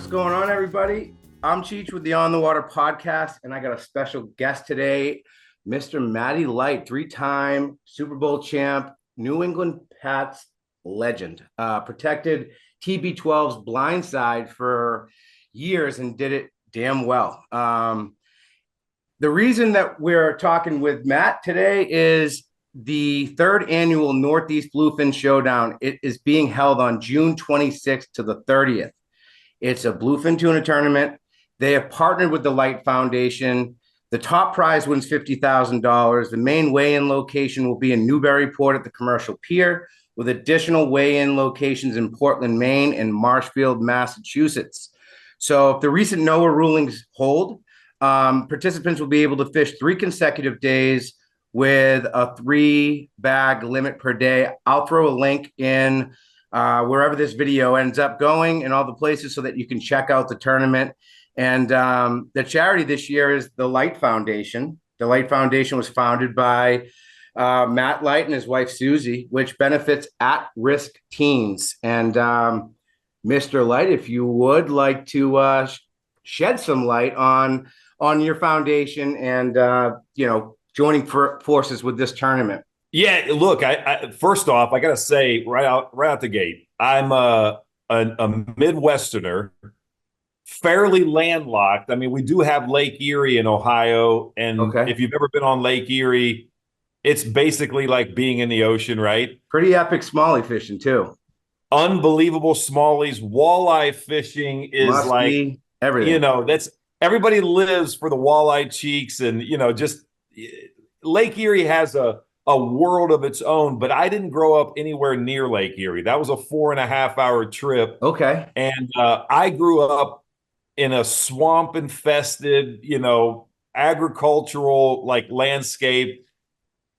What's going on, everybody? I'm Cheech with the On the Water Podcast, and I got a special guest today, Mr. Matty Light, three-time Super Bowl champ, New England Pats legend, protected TB12's blind side for years and did it damn well. The reason that we're talking with Matt today is the third annual Northeast Bluefin Showdown. It is being held on June 26th to the 30th. It's a bluefin tuna tournament. They have partnered with the Light Foundation. The top prize wins $50,000. The main weigh-in location will be in Newburyport at the Commercial Pier, with additional weigh-in locations in Portland, Maine, and Marshfield, Massachusetts. So if the recent NOAA rulings hold, participants will be able to fish 3 consecutive days with a 3-bag limit per day. I'll throw a link in wherever this video ends up going and all the places so that you can check out the tournament. And the charity this year is the Light Foundation. The Light Foundation was founded by Matt Light and his wife, Susie, which benefits at-risk teens. And Mr. Light, if you would like to shed some light on your foundation and, joining forces with this tournament. Yeah, look, I first off, I got to say right out the gate, I'm a Midwesterner, fairly landlocked. I mean, we do have Lake Erie in Ohio, and If you've ever been on Lake Erie, it's basically like being in the ocean, right? Pretty epic smallie fishing too. Unbelievable smallies. Walleye fishing is Must be everything. That's everybody lives for the walleye cheeks, and just Lake Erie has a world of its own, but I didn't grow up anywhere near Lake Erie. That was a 4.5-hour trip. Okay. And I grew up in a swamp-infested, agricultural landscape.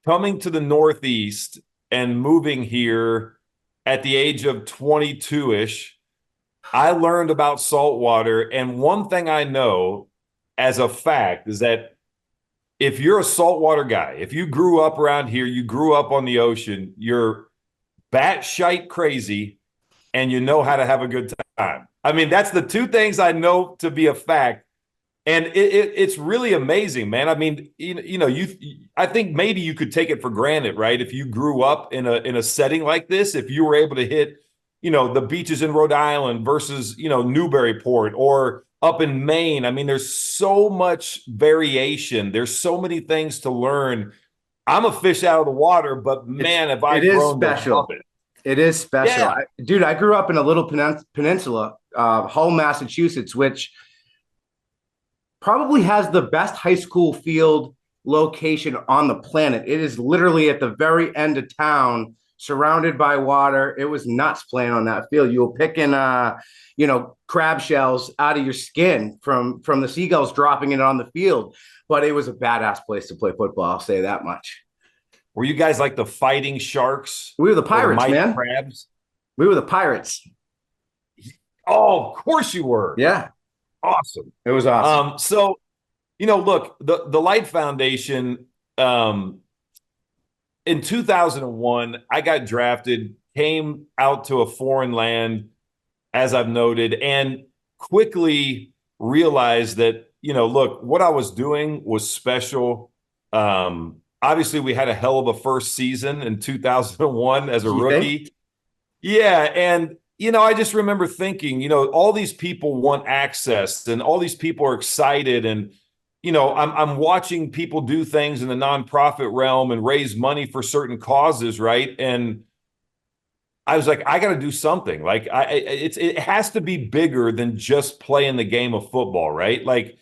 Coming to the Northeast and moving here at the age of 22-ish, I learned about saltwater. And one thing I know as a fact is that if you're a saltwater guy, if you grew up around here, you grew up on the ocean, you're batshite crazy and you know how to have a good time. I mean, that's the two things I know to be a fact. And it's really amazing, man. I mean, I think maybe you could take it for granted, right? If you grew up in a setting like this, if you were able to hit, the beaches in Rhode Island versus, Newburyport or up in Maine. I mean, there's so much variation. There's so many things to learn. I'm a fish out of the water, but man, have I grown to love it. It is special. Yeah. I grew up in a little peninsula, Hull, Massachusetts, which probably has the best high school field location on the planet. It is literally at the very end of town, surrounded by water. It was nuts playing on that field. You were picking, crab shells out of your skin from the seagulls dropping it on the field. But it was a badass place to play football. I'll say that much. Were you guys like the Fighting Sharks? We were the Pirates, man. Crabs? We were the Pirates. Oh, of course you were. Yeah. Awesome. It was awesome. So, look, the Light Foundation, in 2001, I got drafted, came out to a foreign land, as I've noted, and quickly realized that, look, what I was doing was special. Obviously, we had a hell of a first season in 2001 as a rookie. Yeah, and, I just remember thinking, all these people want access and all these people are excited and, I'm watching people do things in the nonprofit realm and raise money for certain causes, right? And I was like, I got to do something. Like, it has to be bigger than just playing the game of football, right? Like,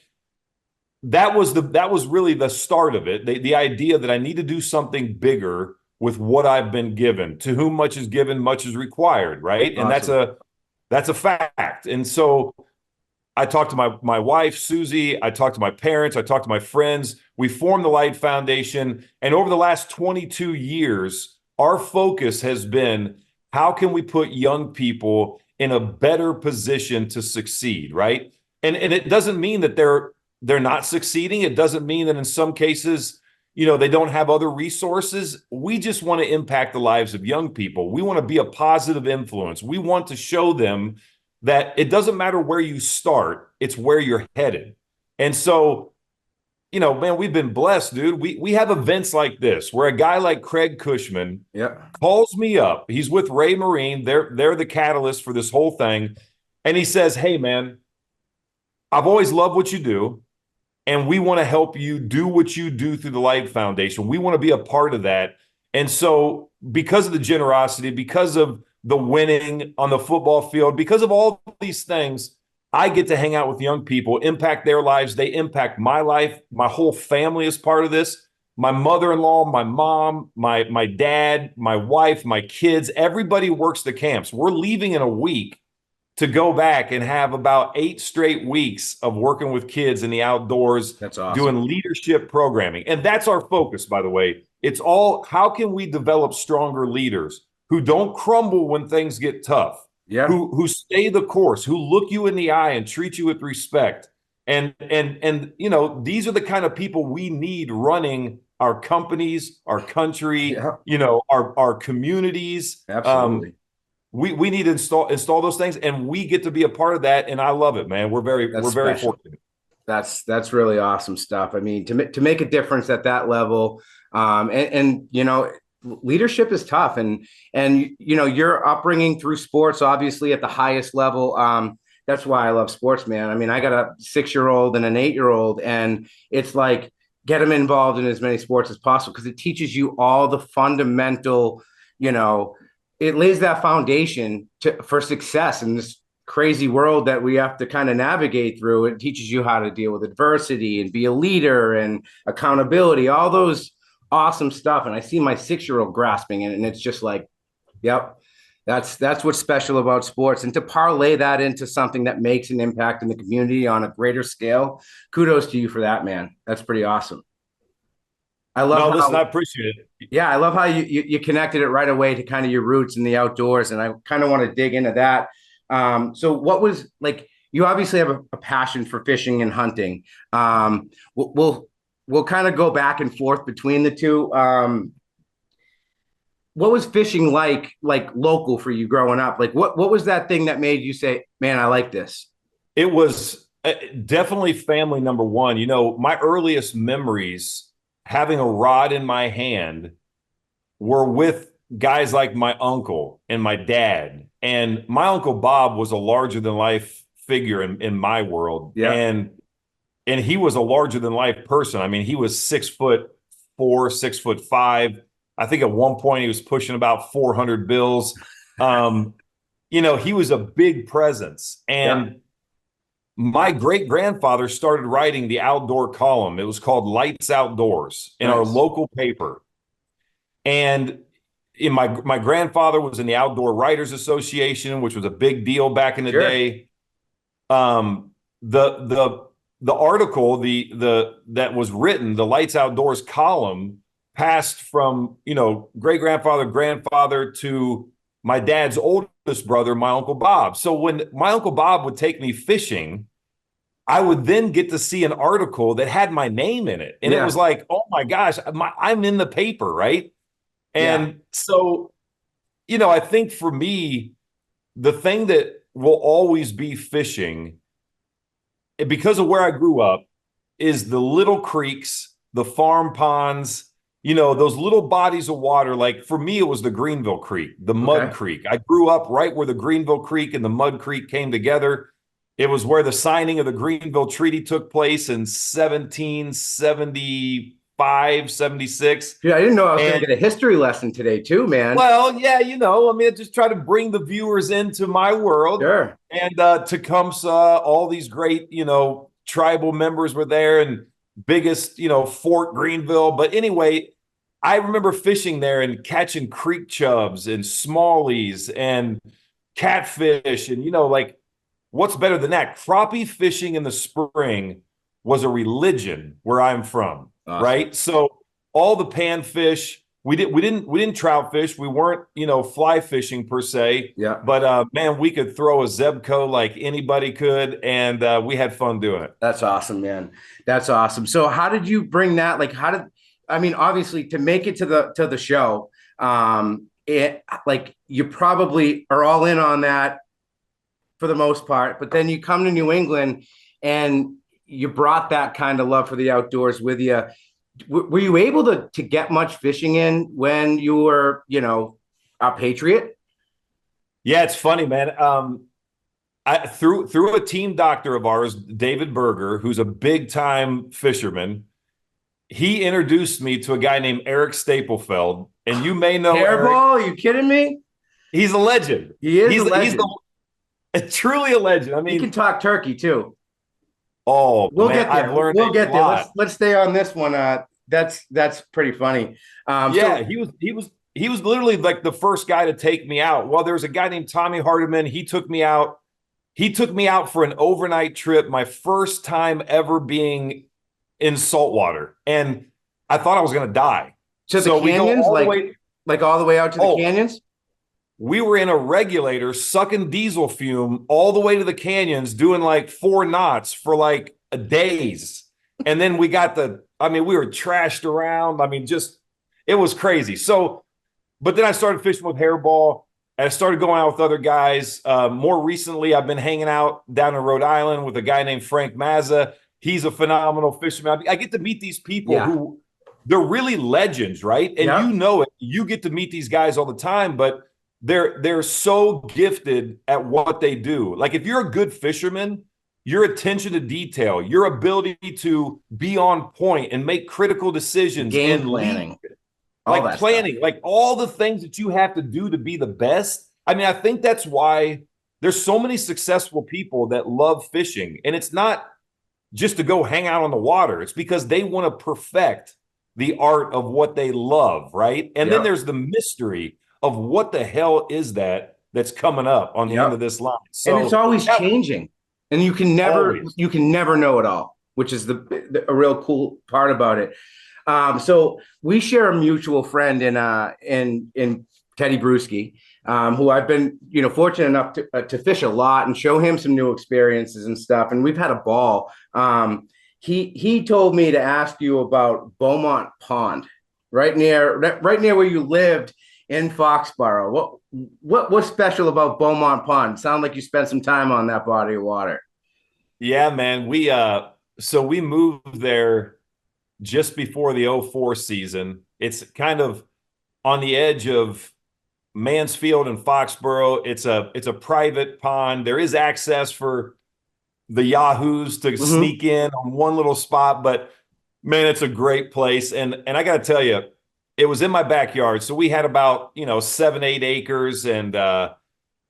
that was really the start of it. The idea that I need to do something bigger with what I've been given. To whom much is given, much is required, right? And awesome. that's a fact. And so I talked to my wife, Susie. I talked to my parents. I talked to my friends. We formed the Light Foundation. And over the last 22 years, our focus has been, how can we put young people in a better position to succeed, right? And it doesn't mean that they're not succeeding. It doesn't mean that in some cases, they don't have other resources. We just want to impact the lives of young people. We want to be a positive influence. We want to show them that it doesn't matter where you start, it's where you're headed. And so, man, we've been blessed, dude. We have events like this where a guy like Craig Cushman calls me up. He's with Ray Marine. They're the catalyst for this whole thing. And he says, hey, man, I've always loved what you do. And we want to help you do what you do through the Light Foundation. We want to be a part of that. And so because of the generosity, because of the winning on the football field, because of all these things, I get to hang out with young people, impact their lives. They impact my life. My whole family is part of this. My mother-in-law, my mom, my dad, my wife, my kids, everybody works the camps. We're leaving in a week to go back and have about 8 straight weeks of working with kids in the outdoors. That's awesome. Doing leadership programming. And that's our focus, by the way. It's all, how can we develop stronger leaders who don't crumble when things get tough? Yeah. Who stay the course, who look you in the eye and treat you with respect. And these are the kind of people we need running our companies, our country, our communities. Absolutely. We need to install those things, and we get to be a part of that. And I love it, man. We're very fortunate. That's really awesome stuff. I mean, to make a difference at that level, leadership is tough, and your upbringing through sports, obviously at the highest level. That's why I love sports, man. I mean, I got a 6-year-old and an 8-year-old, and it's like, get them involved in as many sports as possible, because it teaches you all the fundamental, it lays that foundation for success in this crazy world that we have to kind of navigate through. It teaches you how to deal with adversity and be a leader and accountability, all those awesome stuff. And I see my 6-year-old grasping it, and it's just like, yep, that's what's special about sports. And to parlay that into something that makes an impact in the community on a greater scale, kudos to you for that, man. That's pretty awesome. I appreciate it. Yeah, I love how you connected it right away to kind of your roots in the outdoors, and I kind of want to dig into that. So what was, like, you obviously have a passion for fishing and hunting. We'll kind of go back and forth between the two. What was fishing like local for you growing up? Like, what was that thing that made you say, man, I like this? It was definitely family, number one. My earliest memories having a rod in my hand were with guys like my uncle and my dad. And my Uncle Bob was a larger than life figure in my world. Yeah. And he was a larger than life person. I mean, he was 6'4", 6'5". I think at one point he was pushing about 400 bills. He was a big presence. And my great-grandfather started writing the outdoor column. It was called Lights Outdoors in our local paper. And my grandfather was in the Outdoor Writers Association, which was a big deal back in the day. The article, that was written, the Lights Outdoors column, passed from, great-grandfather, grandfather to my dad's oldest brother, my Uncle Bob. So when my Uncle Bob would take me fishing, I would then get to see an article that had my name in it. And it was like, oh my gosh, I'm in the paper, right? And so, I think for me, the thing that will always be fishing, because of where I grew up, is the little creeks, the farm ponds, those little bodies of water. Like, for me, it was the Greenville Creek, the Mud Creek. I grew up right where the Greenville Creek and the Mud Creek came together. It was where the signing of the Greenville Treaty took place in 1775, 76. Yeah, I didn't know I was going to get a history lesson today too, man. Well, yeah, I just try to bring the viewers into my world. Sure. And Tecumseh, all these great, tribal members were there, and biggest, Fort Greenville. But anyway, I remember fishing there and catching creek chubs and smallies and catfish. And, what's better than that? Crappie fishing in the spring was a religion where I'm from, right? So all the panfish, we didn't trout fish. We weren't, fly fishing per se. Yeah. But man, we could throw a Zebco like anybody could, and we had fun doing it. That's awesome, man. That's awesome. So how did you bring that? Like, obviously to make it to the show, you probably are all in on that. for the most part, but then you come to New England and you brought that kind of love for the outdoors with you. Were you able to get much fishing in when you were, a Patriot? Yeah, it's funny, man. Through a team doctor of ours, David Berger, who's a big time fisherman, he introduced me to a guy named Eric Staplefeld, and you may know Hairball? Eric. Are you kidding me? He's a legend. He is a legend. Truly a legend. I mean, he can talk turkey too. Oh, we'll man, get there. I've learned we'll get there. lot. Let's stay on this one. That's pretty funny. He was literally like the first guy to take me out. Well, there's a guy named Tommy Hardiman. He took me out. He took me out for an overnight trip, my first time ever being in saltwater, and I thought I was going to die. To the canyons, all the way out to the canyons. We were in a regulator sucking diesel fume all the way to the canyons, doing like 4 knots for like days. And then we were trashed around. I mean, it was crazy. So, but then I started fishing with hairball. I started going out with other guys. More recently, I've been hanging out down in Rhode Island with a guy named Frank Mazza. He's a phenomenal fisherman. I get to meet these people who they're really legends, right? And you get to meet these guys all the time, but they're so gifted at what they do. Like if you're a good fisherman, your attention to detail, your ability to be on point and make critical decisions, game planning, planning, like all the things that you have to do to be the best. I mean, I think that's why there's so many successful people that love fishing, and it's not just to go hang out on the water. It's because they want to perfect the art of what they love, right? And then there's the mystery of what the hell is that's coming up on the end of this line. So, and it's always changing, and you can never know it all, which is a real cool part about it. So we share a mutual friend in Teddy Bruschi, who I've been, fortunate enough to fish a lot and show him some new experiences and stuff. And we've had a ball. He told me to ask you about Beaumont Pond, right near where you lived in Foxborough. What's special about Beaumont Pond? Sound like you spent some time on that body of water. Yeah, man. We moved there just before the 2004 season. It's kind of on the edge of Mansfield and Foxborough. It's a private pond. There is access for the Yahoos to sneak in on one little spot, but man, it's a great place. And I got to tell you, it was in my backyard. So we had about, 7-8 acres, and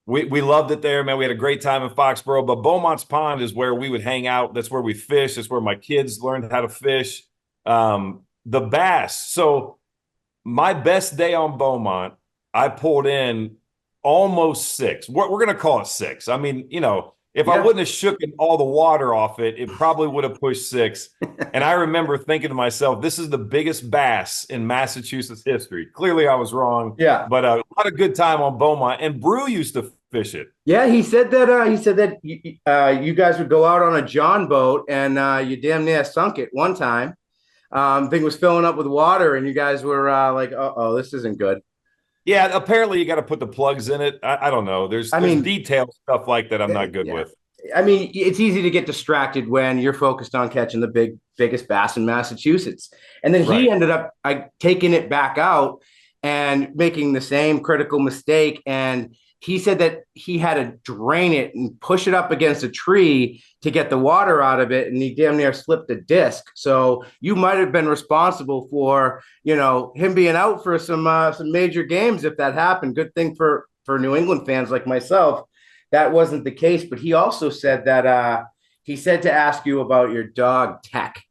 we loved it there, man. We had a great time in Foxborough, but Beaumont's Pond is where we would hang out. That's where we fish. That's where my kids learned how to fish. The bass. So my best day on Beaumont, I pulled in almost 6. We're going to call it 6. I mean, if I wouldn't have shooken all the water off it, it probably would have pushed 6. And I remember thinking to myself, this is the biggest bass in Massachusetts history. Clearly I was wrong. Yeah. But a lot of good time on Beaumont. And Brew used to fish it. Yeah, he said that you guys would go out on a John boat, and you damn near sunk it one time. Thing was filling up with water, and you guys were like, "Oh, this isn't good." Yeah, apparently you got to put the plugs in it. I don't know. There's detailed stuff like that I'm not good with. I mean, it's easy to get distracted when you're focused on catching the biggest bass in Massachusetts. And then he ended up taking it back out and making the same critical mistake. And he said that he had to drain it and push it up against a tree to get the water out of it, and he damn near slipped a disc. So you might have been responsible for, him being out for some major games if that happened. Good thing for New England fans like myself, that wasn't the case. But he also said that he said to ask you about your dog, Tech.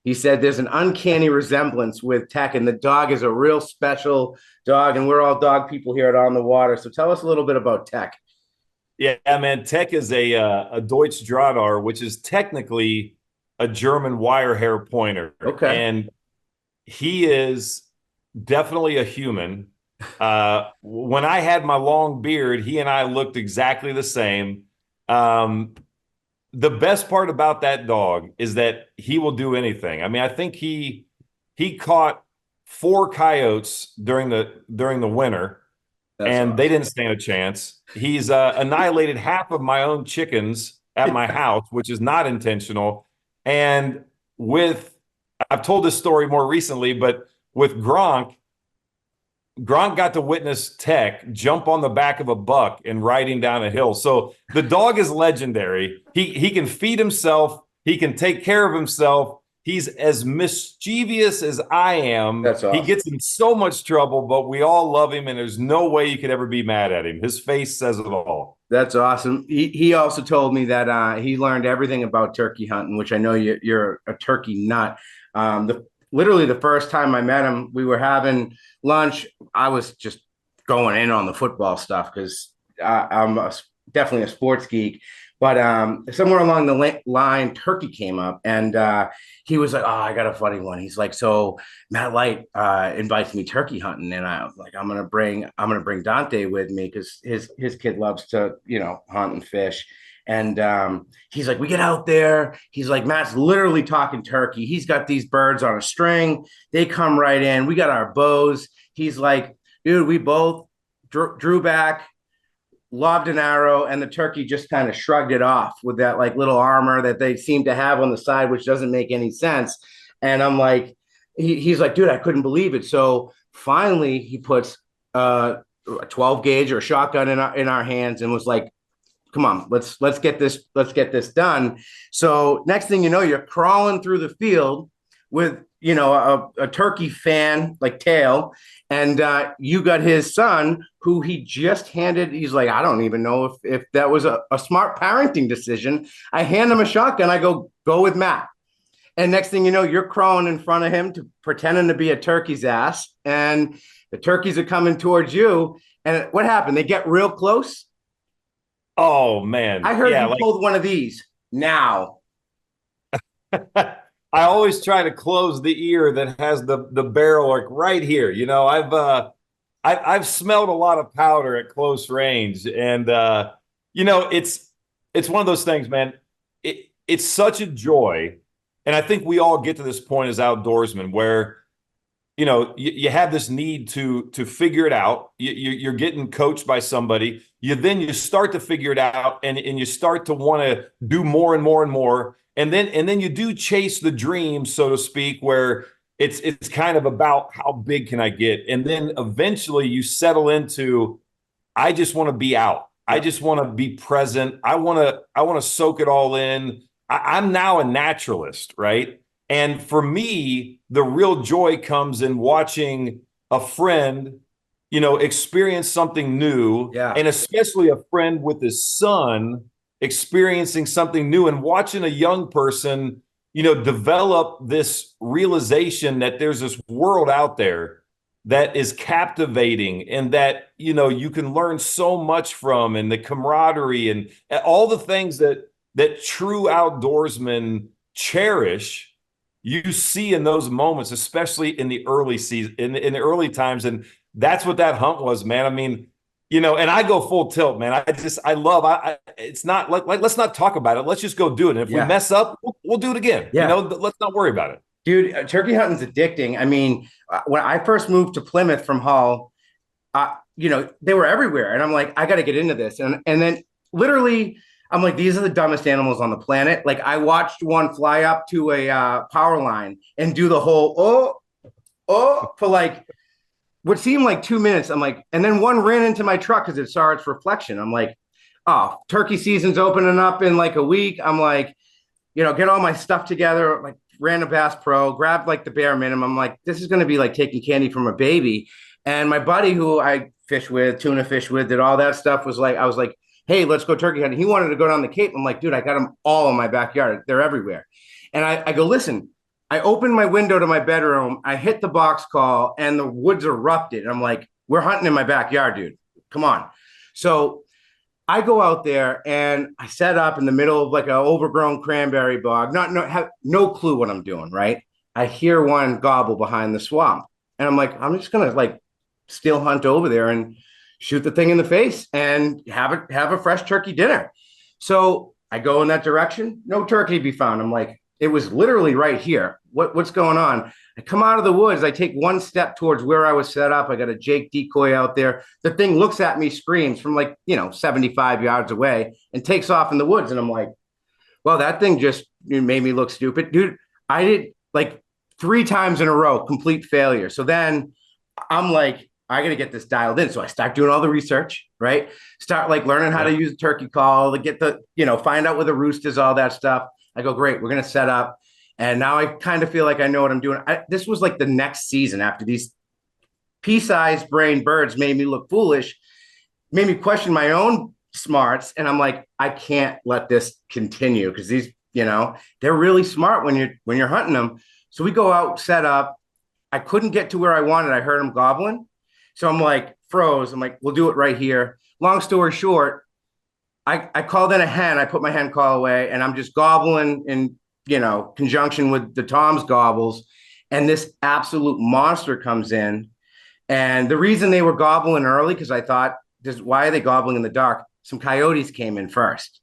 He said there's an uncanny resemblance with Tech, and the dog is a real special dog, and we're all dog people here at On the Water. So tell us a little bit about Tech. Yeah, man. Tech is a Deutsch Drahthaar, which is technically a German wire hair pointer. Okay. And he is definitely a human. When I had my long beard, he and I looked exactly the same. The best part about that dog is that he will do anything. I mean, I think he caught 4 coyotes during the winter. That's and they awesome. didn't stand a chance. He's annihilated half of my own chickens at my house, which is not intentional. And with, I've told this story more recently, but with Gronk got to witness Tech jump on the back of a buck and riding down a hill. So the dog is legendary. He can feed himself. He can take care of himself. He's as mischievous as I am. That's He awesome. gets in so much trouble, but we all love him, and there's no way you could ever be mad at him. His face says it all. That's awesome. He also told me that he learned everything about turkey hunting, which I know you're a turkey nut. Literally the first time I met him, we were having lunch. I was just going in on the football stuff because definitely a sports geek. But somewhere along the line, turkey came up, and he was like, "Oh, I got a funny one." He's like, "So Matt Light invites me turkey hunting, and I was like, I'm gonna bring Dante with me because his kid loves to hunt and fish." And he's like, "We get out there." He's like, "Matt's literally talking turkey. He's got these birds on a string. They come right in. We got our bows." He's like, "Dude, we both drew back, lobbed an arrow, and the turkey just kind of shrugged it off with that like little armor that they seem to have on the side, which doesn't make any sense." And I'm like, he's like, "Dude, I couldn't believe it." So finally he puts a 12 gauge or a shotgun in our hands and was like, "Come on, let's get this done." So next thing you know, you're crawling through the field with a turkey fan like tail, and you got his son who he just handed. He's like, "I don't even know if that was a smart parenting decision." I hand him a shotgun. I go with Matt. And next thing you know, you're crawling in front of him pretending to be a turkey's ass, and the turkeys are coming towards you. And what happened? They get real close. Oh man, I heard yeah, you pulled one of these now. like I always try to close the ear that has the barrel like right here. I've smelled a lot of powder at close range, and it's one of those things, man. It's such a joy, and I think we all get to this point as outdoorsmen where you have this need to figure it out. You're getting coached by somebody. You start to figure it out, and you start to want to do more and more and more, and then you do chase the dream, so to speak, where it's kind of about how big can I get, and then eventually you settle into, I just want to be out. I just want to be present. I want to soak it all in. I'm now a naturalist, right? And for me, the real joy comes in watching a friend, experience something new, Yeah. and especially a friend with his son experiencing something new and watching a young person, develop this realization that there's this world out there that is captivating and that, you can learn so much from, and the camaraderie and all the things that true outdoorsmen cherish. You see in those moments, especially in the early season, in the early times. And that's what that hunt was, man. I mean, and I go full tilt, man. It's not like, let's not talk about it. Let's just go do it. And if we Yeah. mess up, we'll do it again. Yeah. Let's not worry about it. Dude, turkey hunting's addicting. I mean, when I first moved to Plymouth from Hull, they were everywhere. And I'm like, I got to get into this. And then literally, I'm like, these are the dumbest animals on the planet. Like, I watched one fly up to a power line and do the whole, for like what seemed like 2 minutes. I'm like, and then one ran into my truck because it saw its reflection. I'm like, oh, turkey season's opening up in like a week. I'm like, get all my stuff together, like ran a Bass Pro, grabbed like the bare minimum. I'm like, this is going to be like taking candy from a baby. And my buddy who I fish with, tuna fish with, did all that stuff was like, I was like, hey, let's go turkey hunting. He wanted to go down the Cape. I'm like, dude, I got them all in my backyard. They're everywhere. And I go, listen, I opened my window to my bedroom. I hit the box call and the woods erupted. And I'm like, we're hunting in my backyard, dude. Come on. So I go out there and I set up in the middle of like an overgrown cranberry bog, have no clue what I'm doing, right? I hear one gobble behind the swamp. And I'm like, I'm just going to like still hunt over there and shoot the thing in the face and have a fresh turkey dinner. So I go in that direction. No turkey to be found. I'm like, it was literally right here. What's going on? I come out of the woods. I take one step towards where I was set up. I got a Jake decoy out there. The thing looks at me, screams from 75 yards away and takes off in the woods. And I'm like, well, that thing just made me look stupid. Dude, I did like 3 times in a row, complete failure. So then I'm like, I got to get this dialed in. So I start doing all the research, right? Start learning how to use the turkey call, to get find out where the roost is, all that stuff. I go, great, we're going to set up. And now I kind of feel like I know what I'm doing. This was like the next season after these pea-sized brain birds made me look foolish, made me question my own smarts. And I'm like, I can't let this continue because these, they're really smart when you're hunting them. So we go out, set up. I couldn't get to where I wanted. I heard them gobbling. So I'm like, froze. I'm like, we'll do it right here. Long story short, I called in a hen. I put my hen call away and I'm just gobbling in, conjunction with the Tom's gobbles. And this absolute monster comes in. And the reason they were gobbling early, because I thought, why are they gobbling in the dark? Some coyotes came in first.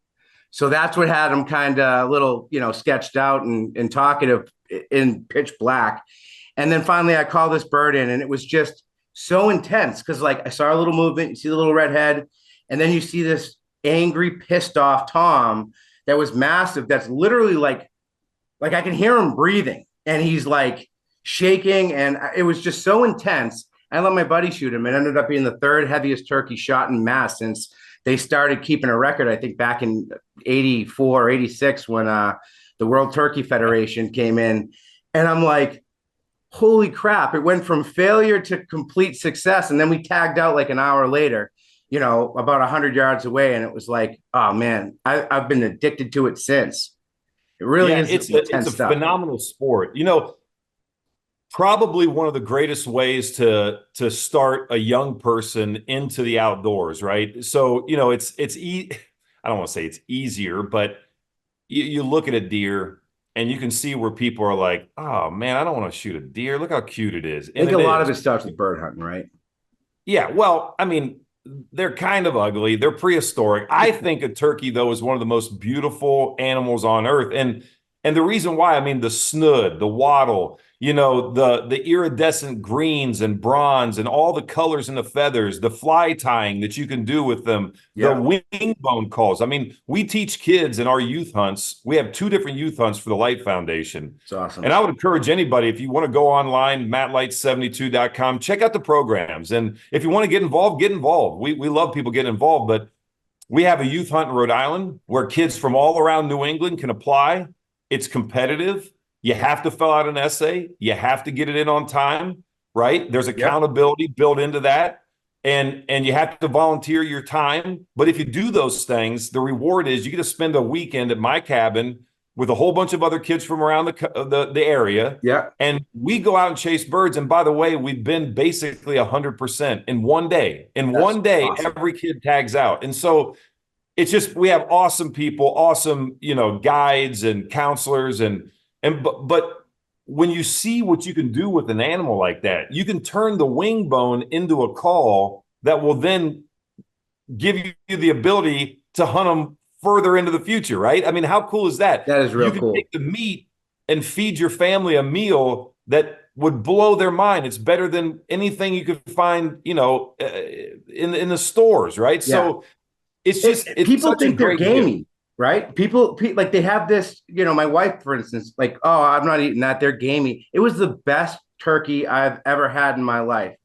So that's what had them kind of a little, sketched out and talkative in pitch black. And then finally I called this bird in and it was just so intense because I saw a little movement, you see the little red head, and then you see this angry, pissed off Tom that was massive. That's literally like I can hear him breathing and he's shaking. And it was just so intense. I let my buddy shoot him. It ended up being the 3rd heaviest turkey shot in Mass since they started keeping a record, I think back in 84 or 86 when the World Turkey Federation came in. And I'm like, holy crap. It went from failure to complete success. And then we tagged out an hour later, about 100 yards away. And it was like, oh man, I've been addicted to it since. It really is. It's a phenomenal sport. Probably one of the greatest ways to start a young person into the outdoors, right? So, I don't want to say it's easier, but you look at a deer and you can see where people are like, oh man, I don't want to shoot a deer. Look how cute it is. I think a lot of it starts with bird hunting, right? Yeah. Well, I mean, they're kind of ugly. They're prehistoric. I think a turkey, though, is one of the most beautiful animals on earth. And the reason why, I mean, the snood, the wattle, the iridescent greens and bronze and all the colors in the feathers, the fly tying that you can do with them, the wing bone calls. I mean, we teach kids in our youth hunts. We have 2 different youth hunts for the Light Foundation. It's awesome. And I would encourage anybody, if you want to go online, mattlight72.com, check out the programs. And if you want to get involved, get involved. We love people getting involved, but we have a youth hunt in Rhode Island where kids from all around New England can apply. It's competitive. You have to fill out an essay. You have to get it in on time, right? There's accountability built into that. And you have to volunteer your time. But if you do those things, the reward is you get to spend a weekend at my cabin with a whole bunch of other kids from around the area. Yeah. And we go out and chase birds. And by the way, we've been basically 100% in one day. That's one day, awesome. Every kid tags out. And so it's just, we have awesome people, awesome, guides and counselors but when you see what you can do with an animal like that, you can turn the wing bone into a call that will then give you the ability to hunt them further into the future, right? I mean, how cool is that? That is real cool. You can take the meat and feed your family a meal that would blow their mind. It's better than anything you could find, in the stores, right? Yeah. So it's just people think they're gamey. Right? People they have this, my wife, for instance, oh, I'm not eating that. They're gamey. It was the best turkey I've ever had in my life.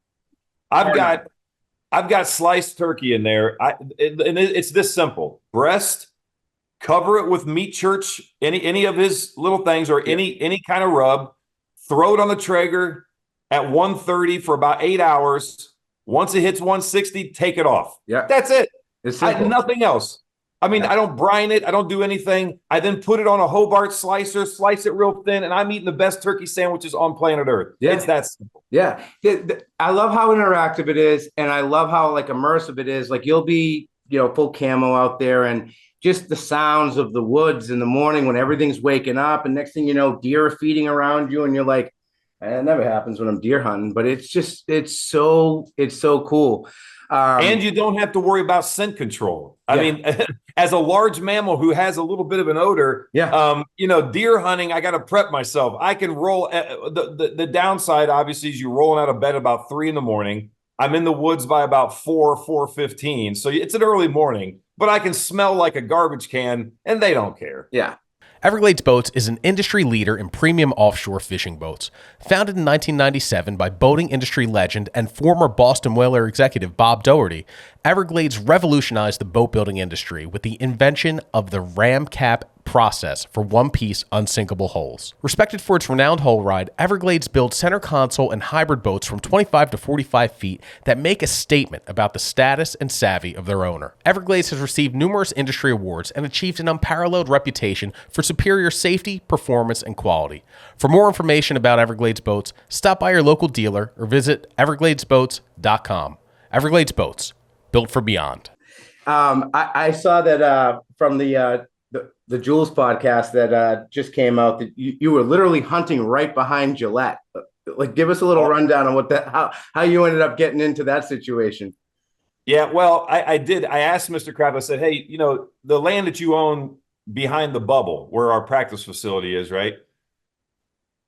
I've got sliced turkey in there. It's this simple: breast, cover it with meat church, any of his little things, or any kind of rub. Throw it on the Traeger at 130 for about 8 hours. Once it hits 160, take it off. Yeah, that's it. It's nothing else. I mean, I don't brine it. I don't do anything. I then put it on a Hobart slicer, slice it real thin, and I'm eating the best turkey sandwiches on planet Earth. Yeah. It's that simple. Yeah. I love how interactive it is, and I love how immersive it is. You'll be, full camo out there, and just the sounds of the woods in the morning when everything's waking up, and next thing you know, deer are feeding around you, and you're like, it never happens when I'm deer hunting, but it's so cool. And you don't have to worry about scent control. I mean, as a large mammal who has a little bit of an odor, deer hunting, I got to prep myself. I can roll. The downside, obviously, is you're rolling out of bed about 3 a.m. I'm in the woods by about 4:15. So it's an early morning, but I can smell like a garbage can, and they don't care. Yeah. Everglades Boats is an industry leader in premium offshore fishing boats. Founded in 1997 by boating industry legend and former Boston Whaler executive Bob Dougherty, Everglades revolutionized the boat building industry with the invention of the RAMCAP process for one-piece unsinkable hulls. Respected for its renowned hull ride, Everglades builds center console and hybrid boats from 25 to 45 feet that make a statement about the status and savvy of their owner. Everglades has received numerous industry awards and achieved an unparalleled reputation for superior safety, performance, and quality. For more information about Everglades Boats, stop by your local dealer or visit evergladesboats.com. Everglades Boats, built for beyond. I saw that from the Jules podcast that just came out that you were literally hunting right behind Gillette. Like, give us a little rundown on how you ended up getting into that situation. Yeah, well, I did. I asked Mr. Kraft, I said, hey, the land that you own behind the bubble where our practice facility is, right?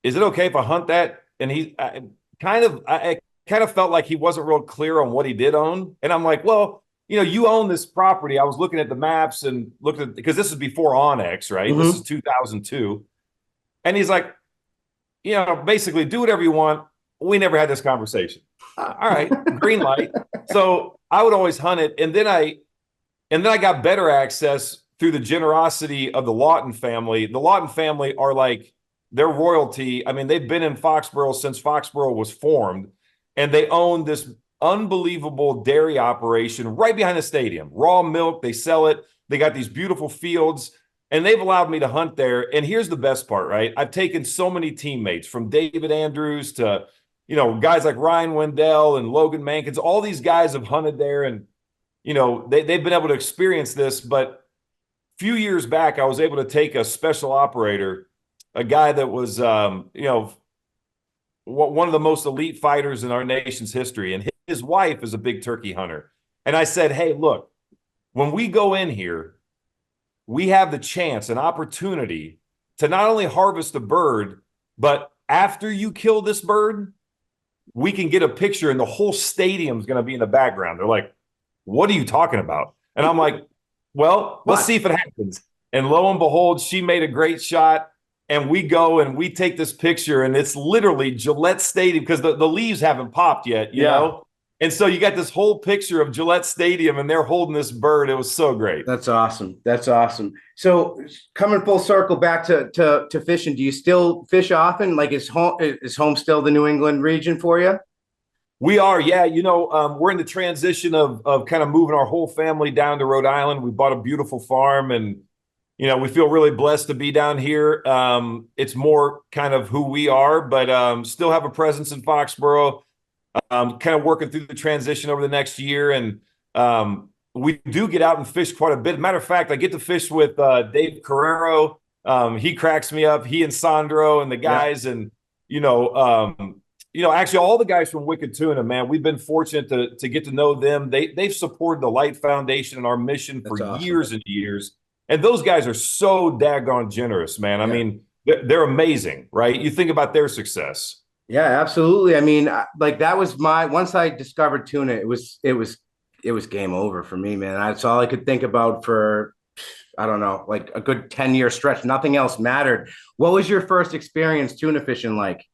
Is it okay if I hunt that? And I kind of felt like he wasn't real clear on what he did own. And I'm like, well, you own this property. I was looking at the maps and looking at, because this is before Onyx, right? Mm-hmm. This is 2002. And he's like, basically do whatever you want. We never had this conversation. All right, green light. So I would always hunt it. And then I got better access through the generosity of the Lawton family. The Lawton family are like, they're royalty. I mean, they've been in Foxborough since Foxborough was formed, and they own this unbelievable dairy operation right behind the stadium. Raw milk, they sell it. They got these beautiful fields, and they've allowed me to hunt there. And here's the best part, right? I've taken so many teammates, from David Andrews to, guys like Ryan Wendell and Logan Mankins. All these guys have hunted there, and, they've been able to experience this. But a few years back, I was able to take a special operator, a guy that was, one of the most elite fighters in our nation's history. And his wife is a big turkey hunter. And I said, hey, look, when we go in here, we have the chance, an opportunity to not only harvest a bird, but after you kill this bird, we can get a picture and the whole stadium's going to be in the background. They're like, what are you talking about? And I'm like, well, let's see if it happens. And lo and behold, she made a great shot. And we go and we take this picture, and it's literally Gillette Stadium, because the leaves haven't popped yet, you know? And so you got this whole picture of Gillette Stadium, and they're holding this bird. It was so great. That's awesome. That's awesome. So coming full circle back to fishing, do you still fish often? Like, is home still the New England region for you? We are, yeah. We're in the transition of kind of moving our whole family down to Rhode Island. We bought a beautiful farm, and we feel really blessed to be down here. It's more kind of who we are, but still have a presence in Foxborough. Kind of working through the transition over the next year. And we do get out and fish quite a bit. Matter of fact, I get to fish with Dave Carrero. He cracks me up. He and Sandro and the guys. Yeah. And, actually all the guys from Wicked Tuna, man, we've been fortunate to get to know them. They've supported the Light Foundation and our mission for years and years. And those guys are so daggone generous, man. I mean, they're amazing, right? You think about their success. Yeah, absolutely. I mean, like, that was once I discovered tuna, it was game over for me, man. That's all I could think about for, I don't know, like a good 10-year stretch. Nothing else mattered. What was your first experience tuna fishing like?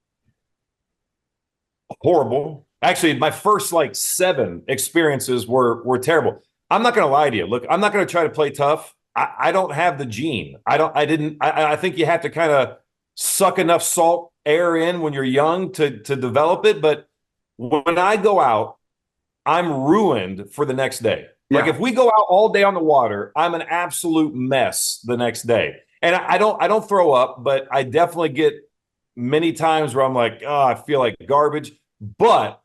Horrible. Actually, my first 7 experiences were terrible. I'm not going to lie to you. Look, I'm not going to try to play tough. I don't have the gene. I think you have to kind of suck enough salt air in when you're young to develop it. But when I go out, I'm ruined for the next day. Yeah. Like, if we go out all day on the water, I'm an absolute mess the next day. And I don't throw up, but I definitely get many times where I'm like, oh, I feel like garbage. But,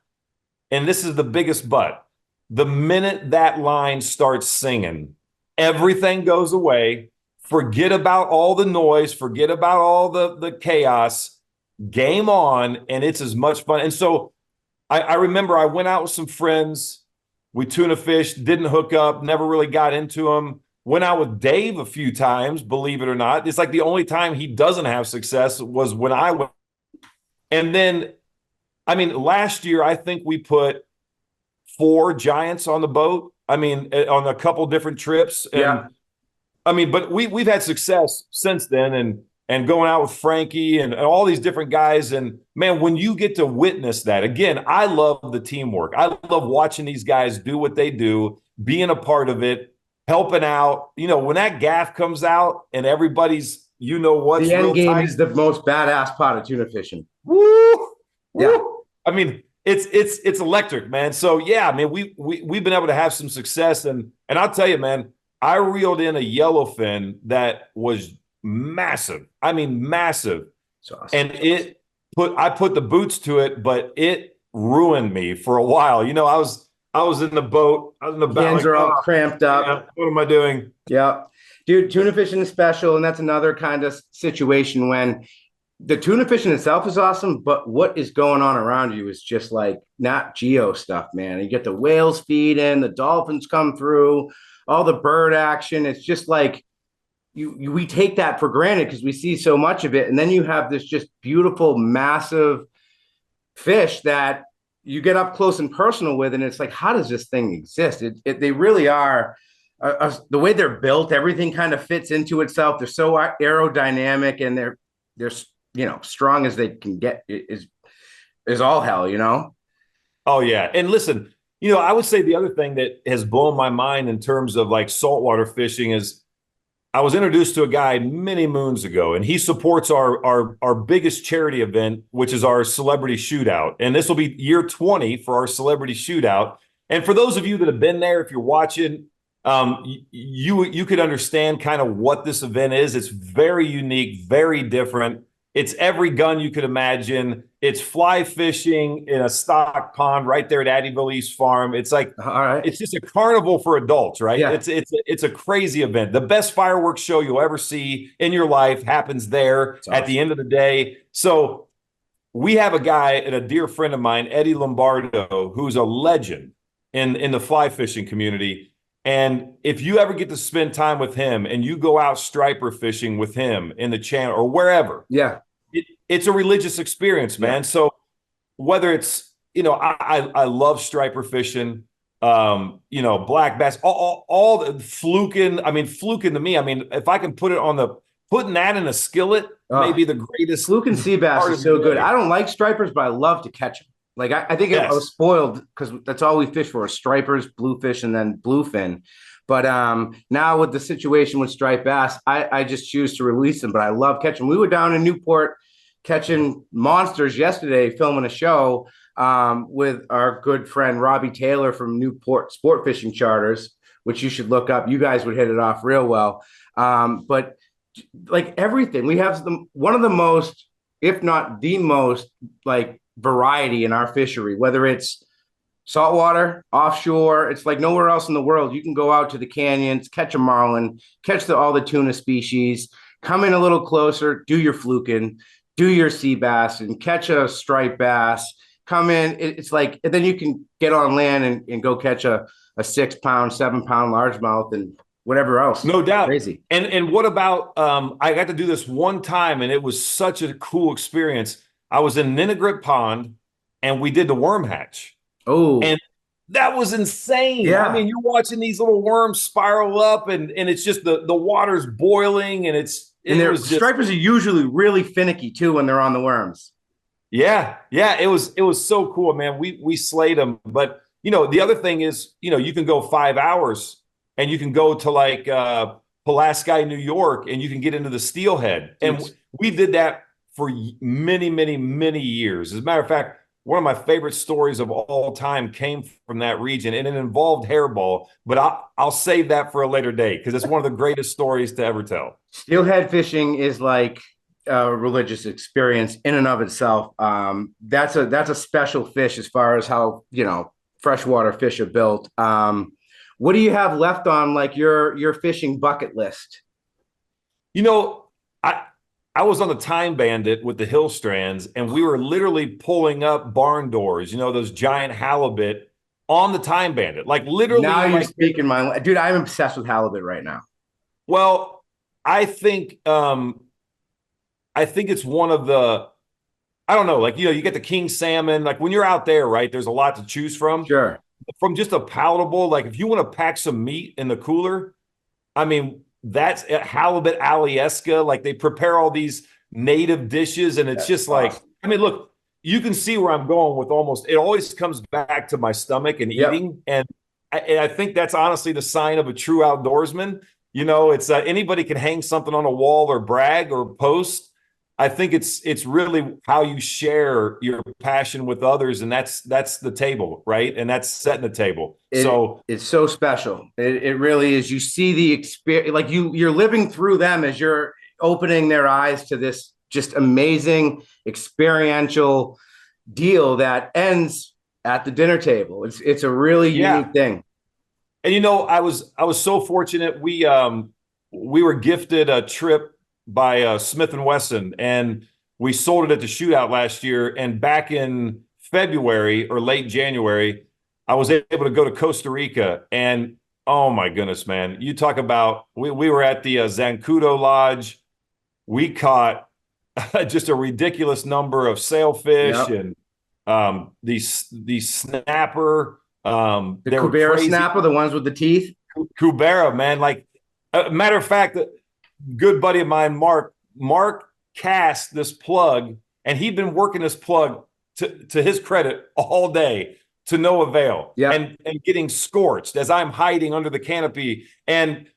and this is the biggest but, the minute that line starts singing, everything goes away. Forget about all the noise. Forget about all the chaos. Game on, and it's as much fun. And so I remember I went out with some friends. We tuna fished, didn't hook up, never really got into them. Went out with Dave a few times, believe it or not. It's like the only time he doesn't have success was when I went. And then, I mean, last year, I think we put 4 giants on the boat. I mean, on a couple different trips. And Yeah. I mean, but we've had success since then, and going out with Frankie and all these different guys. And man, when you get to witness that, again, I love the teamwork. I love watching these guys do what they do, being a part of it, helping out. You know, when that gaff comes out and everybody's, you know what's The end real game tight. is the most badass pot of tuna fishing. Woo! Yeah. Woo! I mean, it's electric, man. So yeah, I mean, we've been able to have some success, and I'll tell you, man, I reeled in a yellowfin that was massive. I mean, massive. That's awesome. And I put the boots to it, but it ruined me for a while. You know, I was in the boat. I was in the boat. Hands are all cramped up. Yeah, what am I doing? Yeah. Dude, tuna fishing is special. And that's another kind of situation when the tuna fishing itself is awesome, but what is going on around you is just like not geo stuff, man. You get the whales feed in, the dolphins come through, all the bird action. It's just like we take that for granted because we see so much of it. And then you have this just beautiful, massive fish that you get up close and personal with. And it's like, how does this thing exist? They really are. The way they're built, everything kind of fits into itself. They're so aerodynamic, and they're strong as they can get. Is all hell, you know. Oh yeah, and listen, I would say the other thing that has blown my mind in terms of like saltwater fishing is I was introduced to a guy many moons ago, and he supports our biggest charity event, which is our celebrity shootout, and this will be year 20 for our celebrity shootout. And for those of you that have been there, if you're watching, you could understand kind of what this event is. It's very unique, very different. It's every gun you could imagine. It's fly fishing in a stock pond right there at Addieville East Farm. It's like, all right, it's just a carnival for adults, right? Yeah. It's a crazy event. The best fireworks show you'll ever see in your life happens there at the end of the day. So we have a guy and a dear friend of mine, Eddie Lombardo, who's a legend in the fly fishing community. And if you ever get to spend time with him and you go out striper fishing with him in the channel or wherever, it's a religious experience, man. Yeah. So whether it's, I love striper fishing, black bass, all the fluking. I mean, fluking to me, I mean, if I can putting that in a skillet, maybe the greatest. Fluking sea bass is so good. I don't like stripers, but I love to catch them. Like I think I was spoiled because that's all we fish for: stripers, bluefish, and then bluefin. But now with the situation with striped bass, I just choose to release them. But I love catching. We were down in Newport catching monsters yesterday, filming a show with our good friend Robbie Taylor from Newport Sport Fishing Charters, which you should look up. You guys would hit it off real well. But like everything, we have one of the most, if not the most, like variety in our fishery, whether it's saltwater, offshore. It's like nowhere else in the world. You can go out to the canyons, catch a marlin, catch all the tuna species, come in a little closer, do your fluking, do your sea bass, and catch a striped bass. Come in, it's like, and then you can get on land and go catch a 6-pound, 7-pound largemouth and whatever else. No doubt. Crazy. And what about, I got to do this one time, and it was such a cool experience. I was in Ninigrit Pond, and we did the worm hatch. Oh, and that was insane. Yeah. I mean, you're watching these little worms spiral up, and it's just the water's boiling, and stripers are usually really finicky too when they're on the worms. Yeah, it was so cool, man. We slayed them, but the other thing is, you can go 5 hours, and you can go to like Pulaski, New York, and you can get into the steelhead, and we did that for many, many, many years. As a matter of fact, one of my favorite stories of all time came from that region, and it involved hairball, but I'll save that for a later date because it's one of the greatest stories to ever tell. Steelhead fishing is like a religious experience in and of itself. That's a special fish as far as how, freshwater fish are built. What do you have left on like your fishing bucket list? I was on the Time Bandit with the Hill Strands, and we were literally pulling up barn doors, those giant halibut on the Time Bandit. Like literally. Now you're like, speaking my dude. I'm obsessed with halibut right now. Well, I think it's one of the, I don't know, like, you get the king salmon. Like when you're out there, right, there's a lot to choose from. Sure. From just a palatable, like if you want to pack some meat in the cooler, I mean, that's halibut alieska. Like they prepare all these native dishes, and it's just like, awesome. I mean, look, you can see where I'm going with almost, it always comes back to my stomach and eating. And I think that's honestly the sign of a true outdoorsman. It's anybody can hang something on a wall or brag or post. I think it's really how you share your passion with others, and that's the table, right? And that's setting the table. It's so special. It really is. You see the experience, like you're living through them as you're opening their eyes to this just amazing experiential deal that ends at the dinner table. It's a really unique thing. And I was so fortunate. We were gifted a trip by Smith & Wesson, and we sold it at the shootout last year. And back in February or late January, I was able to go to Costa Rica. And oh my goodness, man, you talk about, we were at the Zancudo Lodge. We caught just a ridiculous number of sailfish and the snapper. The Cubera snapper, the ones with the teeth. Cubera, man. Like, matter of fact, good buddy of mine, Mark cast this plug, and he'd been working this plug to his credit all day to no avail, and getting scorched as I'm hiding under the canopy. And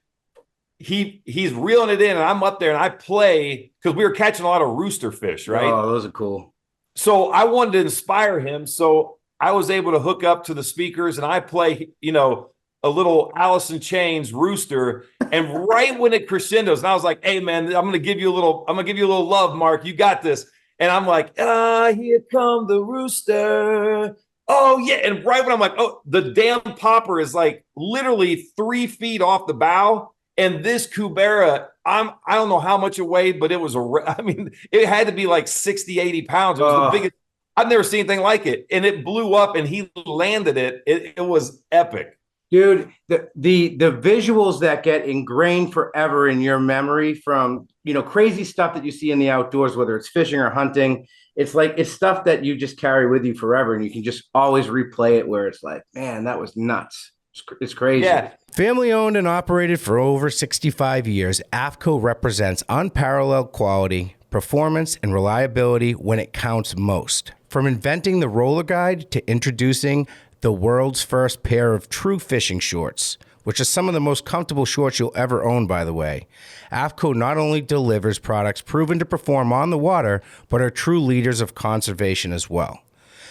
he's reeling it in, and I'm up there, and I play because we were catching a lot of rooster fish, right? Oh, those are cool. So I wanted to inspire him, so I was able to hook up to the speakers, and I play, a little Alice in Chains rooster. And right when it crescendos, and I was like, hey man, I'm gonna give you a little love, Mark. You got this. And I'm like, here come the rooster. Oh yeah. And right when I'm like, oh, the damn popper is like literally 3 feet off the bow. And this Cubera, I don't know how much it weighed, but it was it had to be like 60, 80 pounds. It was the biggest. I've never seen anything like it. And it blew up, and he landed it. It was epic. Dude, the visuals that get ingrained forever in your memory from, crazy stuff that you see in the outdoors, whether it's fishing or hunting, it's stuff that you just carry with you forever, and you can just always replay it where it's like, man, that was nuts. It's crazy. Yeah. Family owned and operated for over 65 years, AFCO represents unparalleled quality, performance, and reliability when it counts most. From inventing the roller guide to introducing the world's first pair of true fishing shorts, which are some of the most comfortable shorts you'll ever own, by the way. AFCO not only delivers products proven to perform on the water, but are true leaders of conservation as well.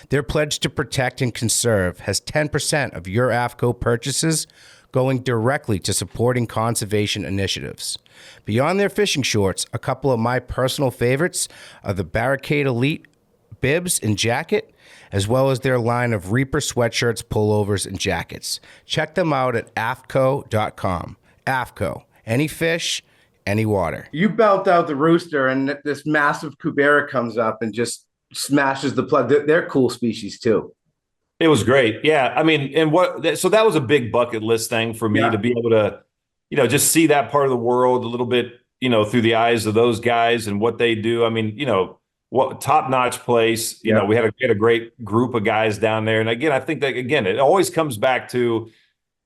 Their pledge to protect and conserve has 10% of your AFCO purchases going directly to supporting conservation initiatives. Beyond their fishing shorts, a couple of my personal favorites are the Barricade Elite bibs and jacket, as well as their line of Reaper sweatshirts, pullovers, and jackets. Check them out at afco.com. AFCO, any fish, any water. You belt out the rooster, and this massive Cubera comes up and just smashes the plug. They're cool species too. It was great. Yeah. I mean, so that was a big bucket list thing for me to be able to, just see that part of the world a little bit, through the eyes of those guys and what they do. I mean, what top-notch place. We had a great group of guys down there. And again, I think that it always comes back to,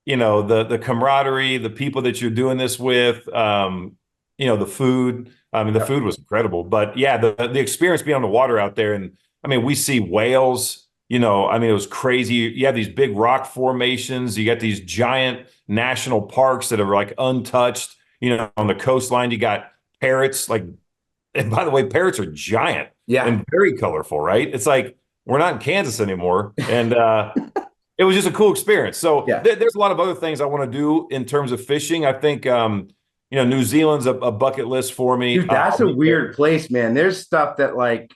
the camaraderie, the people that you're doing this with, the food. I mean, the food was incredible, but the experience being on the water out there. And I mean, we see whales, it was crazy. You have these big rock formations. You got these giant national parks that are like untouched, on the coastline. You got parrots, and by the way, parrots are giant and very colorful, right? It's like, we're not in Kansas anymore. And it was just a cool experience. So there's a lot of other things I want to do in terms of fishing. I think, New Zealand's a bucket list for me. Dude, that's a weird place, man. There's stuff that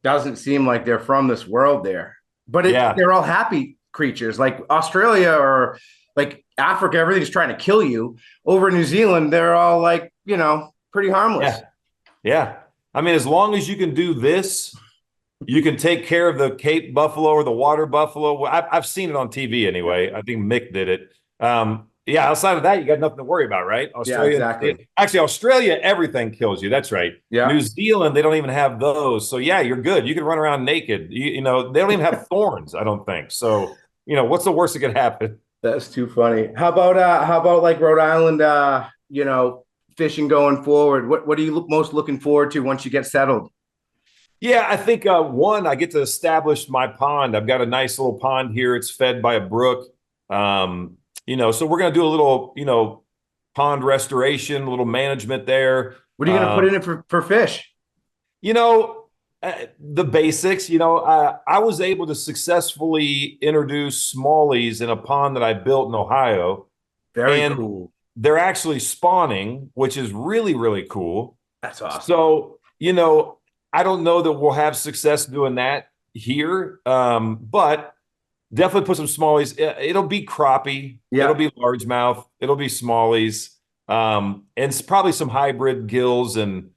doesn't seem like they're from this world there, but they're all happy creatures. Like Australia or like Africa, everything's trying to kill you. Over in New Zealand, they're all pretty harmless. Yeah. I mean, as long as you can do this You can take care of the Cape buffalo or the water buffalo. Well, I've seen it on TV anyway. I think Mick did it. Yeah, outside of that, you got nothing to worry about, right? Yeah, exactly. Actually, Australia, everything kills you. That's right. Yeah. New Zealand, they don't even have those. So yeah, you're good. You can run around naked. You know, they don't even have thorns, I don't think. So, what's the worst that could happen? That's too funny. How about like Rhode Island, fishing going forward? What are you most looking forward to once you get settled? Yeah, I think one, I get to establish my pond. I've got a nice little pond here. It's fed by a brook. So we're going to do a little, pond restoration, a little management there. What are you going to put in it for fish? The basics. I was able to successfully introduce smallies in a pond that I built in Ohio. Very cool. They're actually spawning, which is really, really cool. That's awesome. So, I don't know that we'll have success doing that here, but definitely put some smallies. It'll be crappie. Yeah. It'll be largemouth. It'll be smallies. And it's probably some hybrid gills and,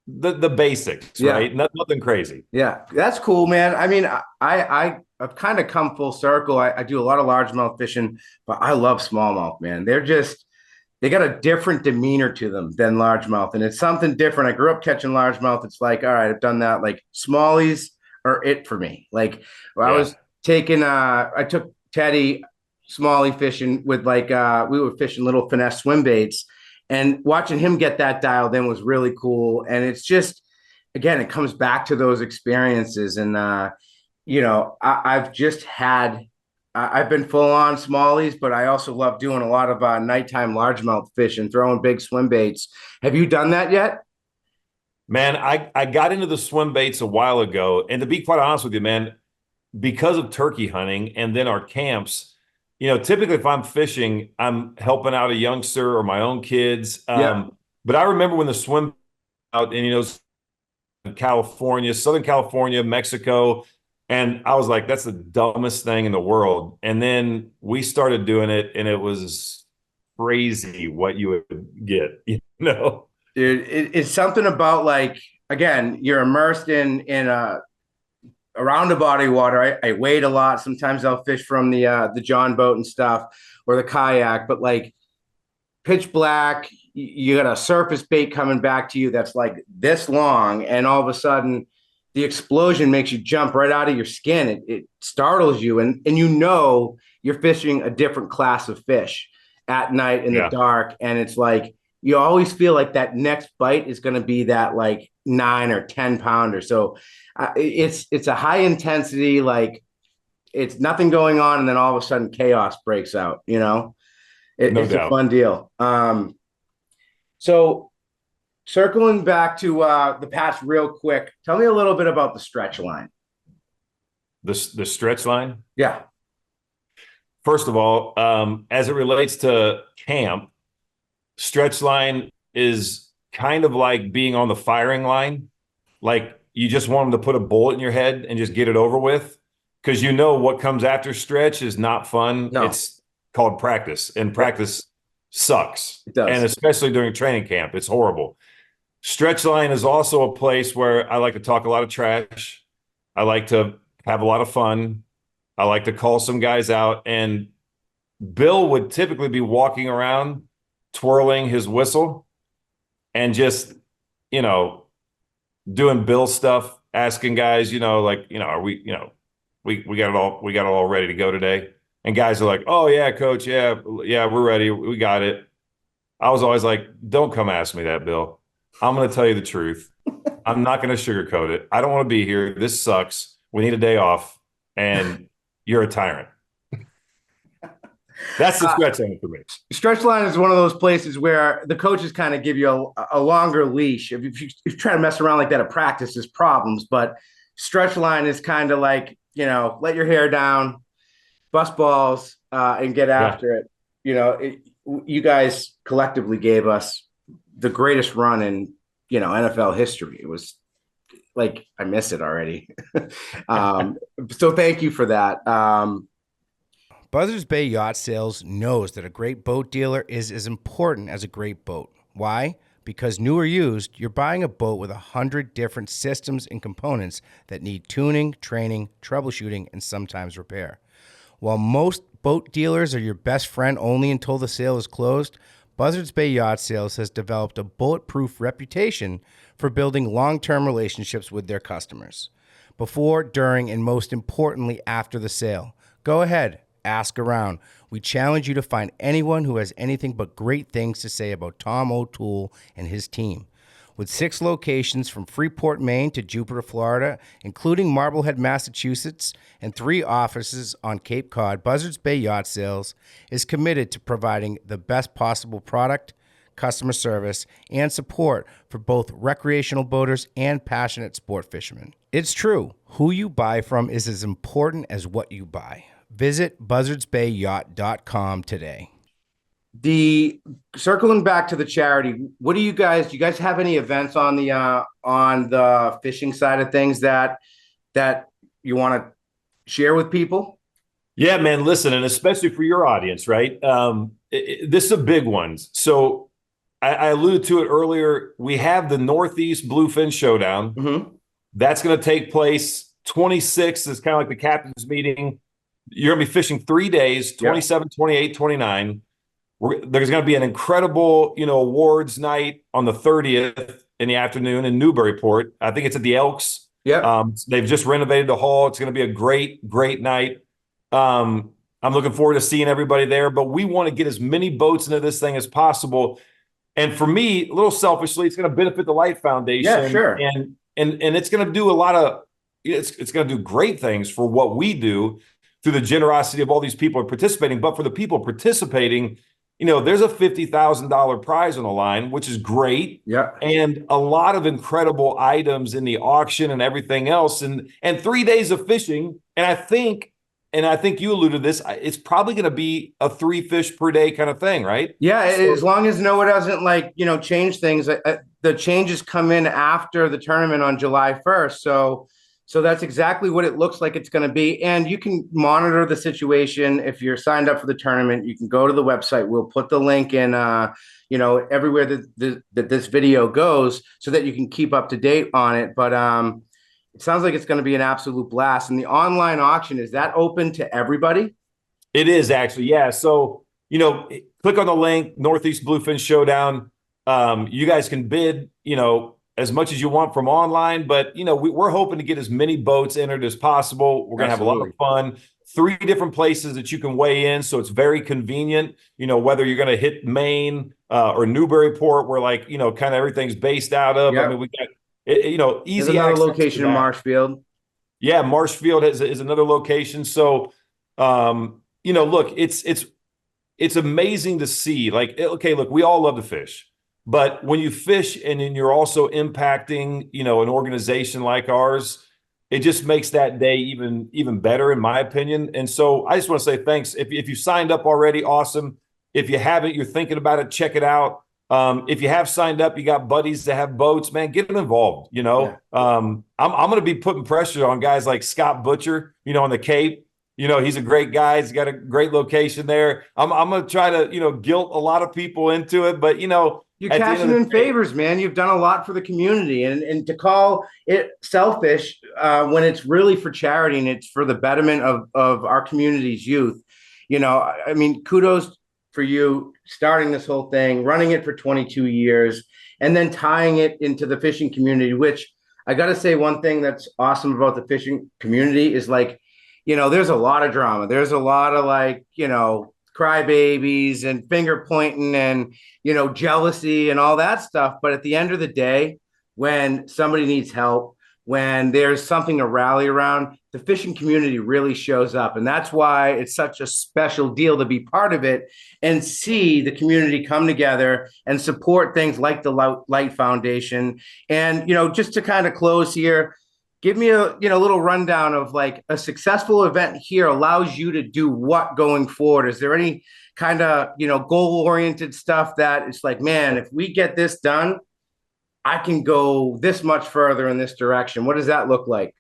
the basics, right? Nothing crazy. Yeah, that's cool, man. I mean, I've kind of come full circle. I do a lot of largemouth fishing, but I love smallmouth, man. They got a different demeanor to them than largemouth, and it's something different. I grew up catching largemouth. It's like, all right, I've done that. Like smallies are it for me. Like I took Teddy smallie fishing with we were fishing little finesse swim baits, and watching him get that dialed in was really cool. And it's just, again, it comes back to those experiences. And I've been full on smallies, but I also love doing a lot of nighttime largemouth fishing, throwing big swim baits. Have you done that yet? Man, I got into the swim baits a while ago. And to be quite honest with you, man, because of turkey hunting and then our camps, typically if I'm fishing, I'm helping out a youngster or my own kids. But I remember when the swim out and, California, Southern California, Mexico, and I was like, that's the dumbest thing in the world. And then we started doing it, and it was crazy what you would get, Dude, it's something about, like, again, you're immersed in around the body of water. I wade a lot. Sometimes I'll fish from the John boat and stuff, or the kayak, but like pitch black, you got a surface bait coming back to you that's like this long, and all of a sudden the explosion makes you jump right out of your skin. It startles you, and you're fishing a different class of fish at night in the dark, and it's like you always feel like that next bite is going to be that like 9 or 10 pounder. So it's a high intensity, like it's nothing going on, and then all of a sudden chaos breaks out. It's a fun deal. So circling back to the past real quick, tell me a little bit about the stretch line. The stretch line? Yeah. First of all, as it relates to camp, stretch line is kind of like being on the firing line. Like you just want them to put a bullet in your head and just get it over with, because what comes after stretch is not fun. No. It's called practice, and practice sucks. It does. And especially during training camp, it's horrible. Stretch line is also a place where I like to talk a lot of trash. I like to have a lot of fun. I like to call some guys out, and Bill would typically be walking around twirling his whistle and just, doing Bill stuff, asking guys, are we got it all ready to go today? And guys are like, oh yeah, coach. Yeah, we're ready. We got it. I was always like, don't come ask me that, Bill. I'm going to tell you the truth. I'm not going to sugarcoat it. I don't want to be here. This sucks. We need a day off, and you're a tyrant. That's the stretch line for me. Stretch line is one of those places where the coaches kind of give you a longer leash. If you try to mess around like that at practice, there's problems. But stretch line is kind of like, let your hair down, bust balls, and get after it. You guys collectively gave us the greatest run in, NFL history. It was like, I miss it already. So thank you for that. Buzzards Bay Yacht Sales knows that a great boat dealer is as important as a great boat. Why? Because new or used, you're buying a boat with 100 different systems and components that need tuning, training, troubleshooting, and sometimes repair. While most boat dealers are your best friend only until the sale is closed, Buzzards Bay Yacht Sales has developed a bulletproof reputation for building long-term relationships with their customers. Before, during, and most importantly, after the sale. Go ahead, ask around. We challenge you to find anyone who has anything but great things to say about Tom O'Toole and his team. With 6 locations from Freeport, Maine to Jupiter, Florida, including Marblehead, Massachusetts, and 3 offices on Cape Cod, Buzzards Bay Yacht Sales is committed to providing the best possible product, customer service, and support for both recreational boaters and passionate sport fishermen. It's true, who you buy from is as important as what you buy. Visit buzzardsbayyacht.com today. Circling back to the charity, what do you guys have any events on the fishing side of things that you want to share with people? Yeah, man, listen, and especially for your audience, right? This is a big one. So I alluded to it earlier. We have the Northeast Bluefin Showdown. Mm-hmm. That's going to take place 26th. It's kind of like the captain's meeting. You're going to be fishing 3 days, 27, 28, 29. There's going to be an incredible, awards night on the 30th in the afternoon in Newburyport. I think it's at the Elks. Yeah. They've just renovated the hall. It's going to be a great, great night. I'm looking forward to seeing everybody there, but we want to get as many boats into this thing as possible. And for me, a little selfishly, it's going to benefit the Light Foundation. Yeah, sure. And it's going to do a lot of, it's going to do great things for what we do through the generosity of all these people participating. But for the people participating, there's a $50,000 prize on the line, which is great. Yeah. And a lot of incredible items in the auction and everything else. And 3 days of fishing. And I think you alluded to this, it's probably going to be a 3 fish per day kind of thing, right? Yeah. As long as Noah doesn't change things. The changes come in after the tournament on July 1st. So that's exactly what it looks like it's going to be. And you can monitor the situation. If you're signed up for the tournament, you can go to the website. We'll put the link in, everywhere that this video goes so that you can keep up to date on it. But it sounds like it's going to be an absolute blast. And the online auction, is that open to everybody? It is actually. Yeah. So, click on the link, Northeast Bluefin Showdown. You guys can bid, as much as you want from online, but we're hoping to get as many boats entered as possible. We're going to have a lot of fun. 3 different places that you can weigh in, so it's very convenient. Whether you're going to hit Maine or Newburyport, where kind of everything's based out of. Yep. I mean, we got easy. There's another location in Marshfield. Yeah, Marshfield is another location. So, look, it's amazing to see. Look, we all love to fish. But when you fish and then you're also impacting, an organization like ours, it just makes that day even better, in my opinion. And so I just want to say thanks. If you signed up already, awesome. If you haven't, you're thinking about it, check it out. If you have signed up, you got buddies that have boats, man, get them involved. Yeah. I'm going to be putting pressure on guys like Scott Butcher, on the Cape. He's a great guy. He's got a great location there. I'm going to try to, guilt a lot of people into it, but you're cashing in favors, man. You've done a lot for the community, and to call it selfish when it's really for charity and it's for the betterment of our community's youth. Kudos for you starting this whole thing, running it for 22 years, and then tying it into the fishing community, which I got to say, one thing that's awesome about the fishing community is there's a lot of drama. There's a lot of crybabies and finger pointing and, jealousy and all that stuff. But at the end of the day, when somebody needs help, when there's something to rally around, the fishing community really shows up. And that's why it's such a special deal to be part of it and see the community come together and support things like the Light Foundation. And, just to kind of close here, give me a little rundown of a successful event here allows you to do what going forward? Is there any kind of, goal-oriented stuff that it's man, if we get this done, I can go this much further in this direction? What does that look like?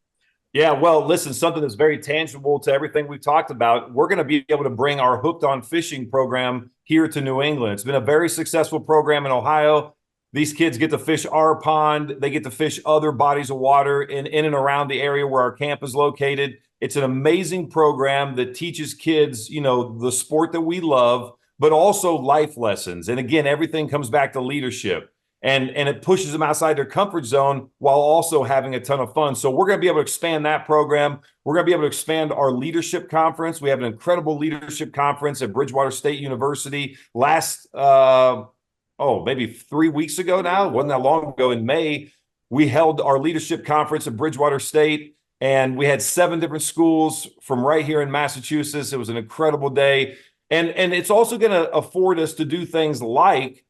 Yeah, well, listen, something that's very tangible to everything we've talked about. We're going to be able to bring our Hooked on Fishing program here to New England. It's been a very successful program in Ohio. These kids get to fish our pond. They get to fish other bodies of water in and around the area where our camp is located. It's an amazing program that teaches kids, the sport that we love, but also life lessons. And again, everything comes back to leadership. And it pushes them outside their comfort zone while also having a ton of fun. So we're going to be able to expand that program. We're going to be able to expand our leadership conference. We have an incredible leadership conference at Bridgewater State University last, maybe 3 weeks ago now. It wasn't that long ago. In May, we held our leadership conference at Bridgewater State. And we had 7 different schools from right here in Massachusetts. It was an incredible day. And it's also going to afford us to do things like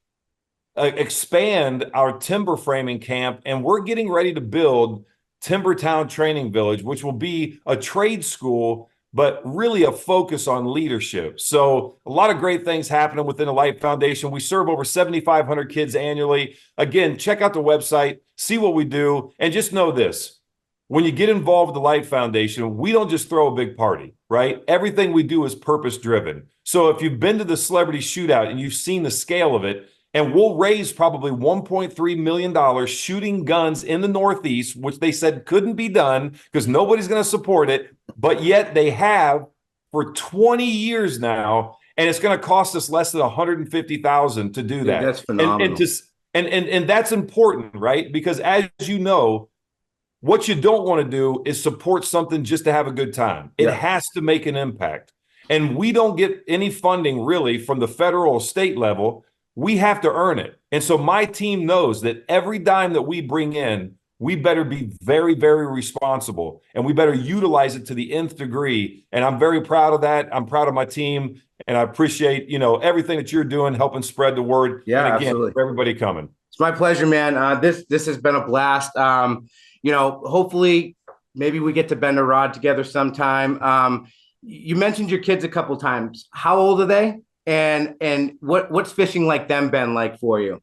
expand our timber framing camp. And we're getting ready to build Timbertown Training Village, which will be a trade school, but really a focus on leadership. So a lot of great things happening within the Light Foundation. We serve over 7,500 kids annually. Again, check out the website, see what we do, and just know this. When you get involved with the Light Foundation, we don't just throw a big party, right? Everything we do is purpose-driven. So if you've been to the celebrity shootout and you've seen the scale of it, and we'll raise probably $1.3 million shooting guns in the Northeast, which they said couldn't be done because nobody's going to support it, but yet they have for 20 years now, and it's going to cost us less than $150,000 to do that. Dude, that's phenomenal. And that's important, right? Because as you know, what you don't want to do is support something just to have a good time. It has to make an impact. And we don't get any funding really from the federal or state level. We have to earn it. And so my team knows that every dime that we bring in, we better be very, very responsible, and we better utilize it to the nth degree. And I'm very proud of that. I'm proud of my team, and I appreciate, everything that you're doing, helping spread the word. Yeah, and again, absolutely. for everybody coming. It's my pleasure, man. This has been a blast. Hopefully maybe we get to bend a rod together sometime. You mentioned your kids a couple times. How old are they? And what's fishing like them been like for you?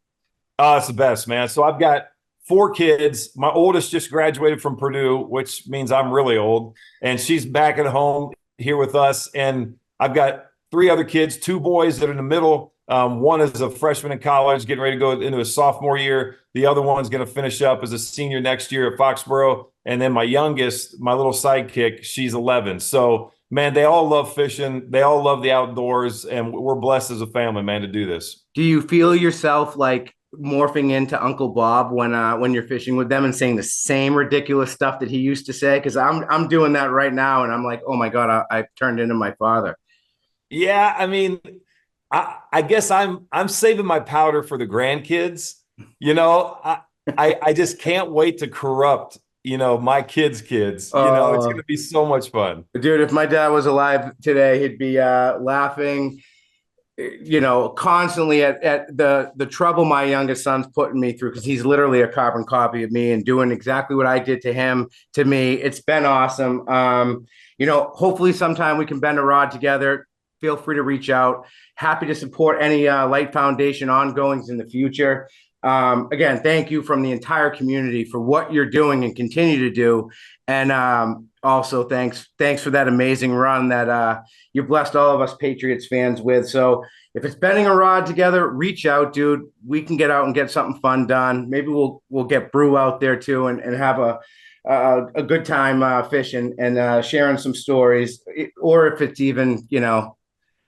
It's the best, man. So I've got 4 kids. My oldest just graduated from Purdue, which means I'm really old. And she's back at home here with us. And I've got 3 other kids, 2 boys that are in the middle. One is a freshman in college, getting ready to go into his sophomore year. The other one's going to finish up as a senior next year at Foxborough. And then my youngest, my little sidekick, she's 11. So, man, they all love fishing. They all love the outdoors. And we're blessed as a family, man, to do this. Do you feel yourself like morphing into Uncle Bob when you're fishing with them and saying the same ridiculous stuff that he used to say? Because I'm doing that right now. And I'm like, oh, my God, I turned into my father. Yeah, I mean, I guess I'm saving my powder for the grandkids. I just can't wait to corrupt, my kids. It's going to be so much fun. Dude, if my dad was alive today, he'd be laughing, constantly at the trouble my youngest son's putting me through, because he's literally a carbon copy of me and doing exactly what I did to him, to me. It's been awesome. Hopefully sometime we can bend a rod together. Feel free to reach out. Happy to support any Light Foundation ongoings in the future. Again, thank you from the entire community for what you're doing and continue to do. And also thanks for that amazing run that you blessed all of us Patriots fans with. So if it's bending a rod together, reach out, dude. We can get out and get something fun done. Maybe we'll get Brew out there too and have a good time fishing and sharing some stories. Or if it's even,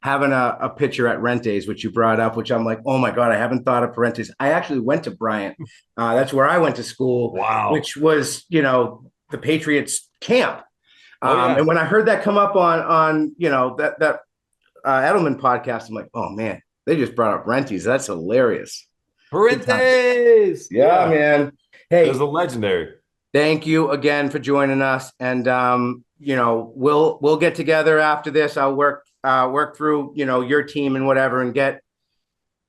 having a picture at Rentes, which you brought up, which I'm like, oh my God, I haven't thought of Rentes. I actually went to Bryant. That's where I went to school. Wow. Which was, the Patriots camp. And when I heard that come up on that Edelman podcast, I'm like, oh man, they just brought up Rentes. That's hilarious. Rentes. Yeah, man. Hey, it was a legendary. Thank you again for joining us. And, we'll get together after this. I'll work through, your team and whatever, and get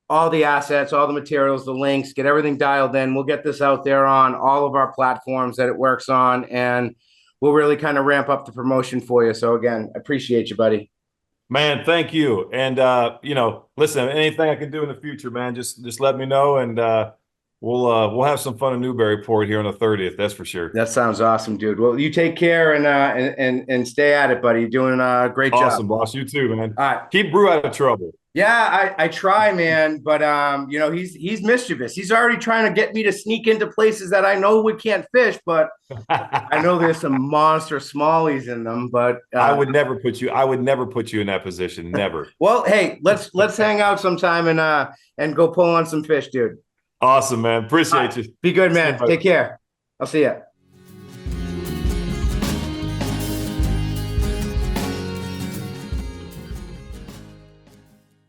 all the assets, all the materials, the links, get everything dialed in. We'll get this out there on all of our platforms that it works on, and we'll really kind of ramp up the promotion for you. So again, I appreciate you, buddy. Man, thank you. And, listen, anything I can do in the future, man, just let me know. And We'll have some fun in Newburyport here on the 30th. That's for sure. That sounds awesome, dude. Well, you take care and stay at it, buddy. You're doing a great job. Awesome, boss. You too, man. All right. Keep Brew out of trouble. Yeah, I try, man, but he's mischievous. He's already trying to get me to sneak into places that I know we can't fish, but I know there's some monster smallies in them. But I would never put you in that position. Never. Well, hey, let's hang out sometime and go pull on some fish, dude. Awesome, man. Appreciate you. Be good, man. Take care. I'll see ya.